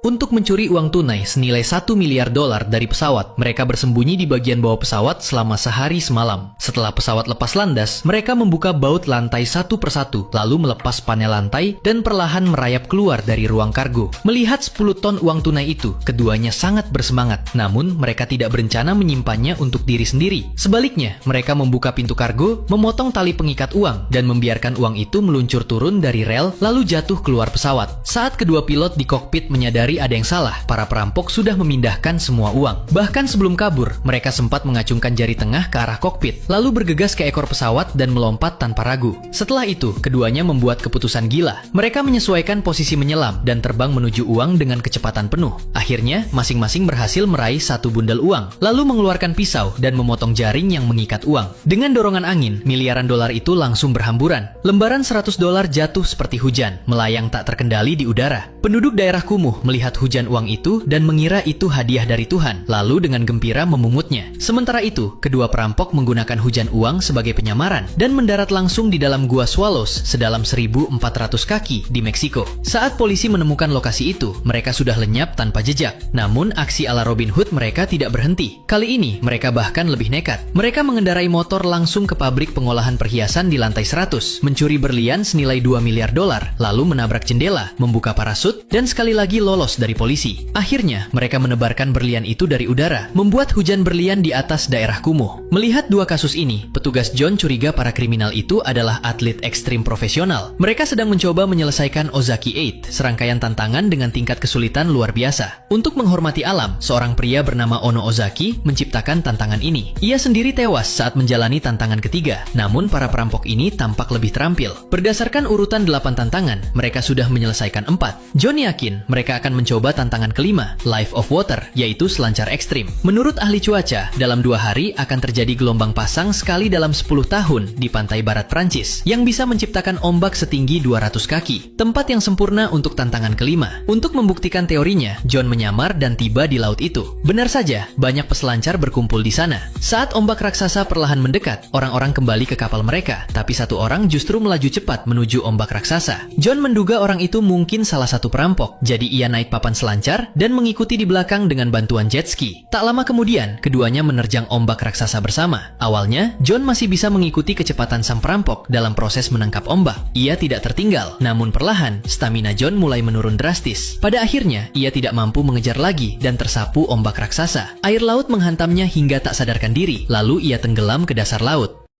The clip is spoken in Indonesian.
untuk mencuri uang tunai senilai $1 miliar dari pesawat. Mereka bersembunyi di bagian bawah pesawat selama sehari semalam. Setelah pesawat lepas landas, mereka membuka baut lantai satu persatu, lalu melepas panel lantai dan perlahan merayap keluar dari ruang kargo. Melihat 10 ton uang tunai itu, keduanya sangat bersemangat. Namun, mereka tidak berencana menyimpannya untuk diri sendiri. Sebaliknya, mereka membuka pintu kargo, memotong tali pengikat uang, dan membiarkan uang itu meluncur turun dari rel lalu jatuh keluar pesawat. Saat kedua pilot di kokpit menyadari ada yang salah, para perampok sudah memindahkan semua uang. Bahkan sebelum kabur, mereka sempat mengacungkan jari tengah ke arah kokpit, lalu bergegas ke ekor pesawat dan melompat tanpa ragu. Setelah itu, keduanya membuat keputusan gila. Mereka menyesuaikan posisi menyelam dan terbang menuju uang dengan kecepatan penuh. Akhirnya, masing-masing berhasil meraih satu bundel uang, lalu mengeluarkan pisau dan memotong jaring yang mengikat uang. Dengan dorongan angin, miliaran dolar itu langsung berhamburan. Lembaran $100 jatuh seperti hujan, melayang tak terkendali di udara. Penduduk daerah kumuh melihat hujan uang itu dan mengira itu hadiah dari Tuhan, lalu dengan gembira memungutnya. Sementara itu, kedua perampok menggunakan hujan uang sebagai penyamaran dan mendarat langsung di dalam Gua Swallows sedalam 1.400 kaki di Meksiko. Saat polisi menemukan lokasi itu, mereka sudah lenyap tanpa jejak. Namun, aksi ala Robin Hood mereka tidak berhenti. Kali ini, mereka bahkan lebih nekat. Mereka mengendarai motor langsung ke pabrik pengolahan perhiasan di lantai 100, mencuri berlian senilai $2 miliar, lalu menabrak jendela, membuka parasut, dan sekali lagi lolos dari polisi. Akhirnya, mereka menebarkan berlian itu dari udara, membuat hujan berlian di atas daerah kumuh. Melihat dua kasus ini, petugas John curiga para kriminal itu adalah atlet ekstrim profesional. Mereka sedang mencoba menyelesaikan Ozaki 8, serangkaian tantangan dengan tingkat kesulitan luar biasa. Untuk menghormati alam, seorang pria bernama Ono Ozaki menciptakan tantangan ini. Ia sendiri tewas saat menjalani tantangan ketiga, namun para perampok ini tampak lebih terampil. Berdasarkan urutan 8 tantangan, mereka sudah menyelesaikan 4. John yakin mereka akan mencoba tantangan kelima, Life of Water, yaitu selancar ekstrim. Menurut ahli cuaca, dalam 2 hari akan terjadi gelombang pasang sekali dalam 10 tahun di pantai barat Prancis, yang bisa menciptakan ombak setinggi 200 kaki. Tempat yang sempurna untuk tantangan kelima. Untuk membuktikan teorinya, John menyamar dan tiba di laut itu. Benar saja, banyak peselancar berkumpul di sana. Saat ombak raksasa perlahan mendekat, orang-orang kembali ke kapal mereka, tapi satu orang justru melaju cepat menuju ombak raksasa. John menduga orang itu mungkin salah satu perampok, jadi ia naik papan selancar dan mengikuti di belakang dengan bantuan jet ski. Tak lama kemudian, keduanya menerjang ombak raksasa bersama. Awalnya, John masih bisa mengikuti kecepatan sang perampok dalam proses menangkap ombak. Ia tidak tertinggal, namun perlahan, stamina John mulai menurun drastis. Pada akhirnya, ia tidak mampu mengejar lagi dan tersapu ombak raksasa. Air laut menghantamnya hingga tak sadarkan diri, lalu ia tenggelam ke dasar laut.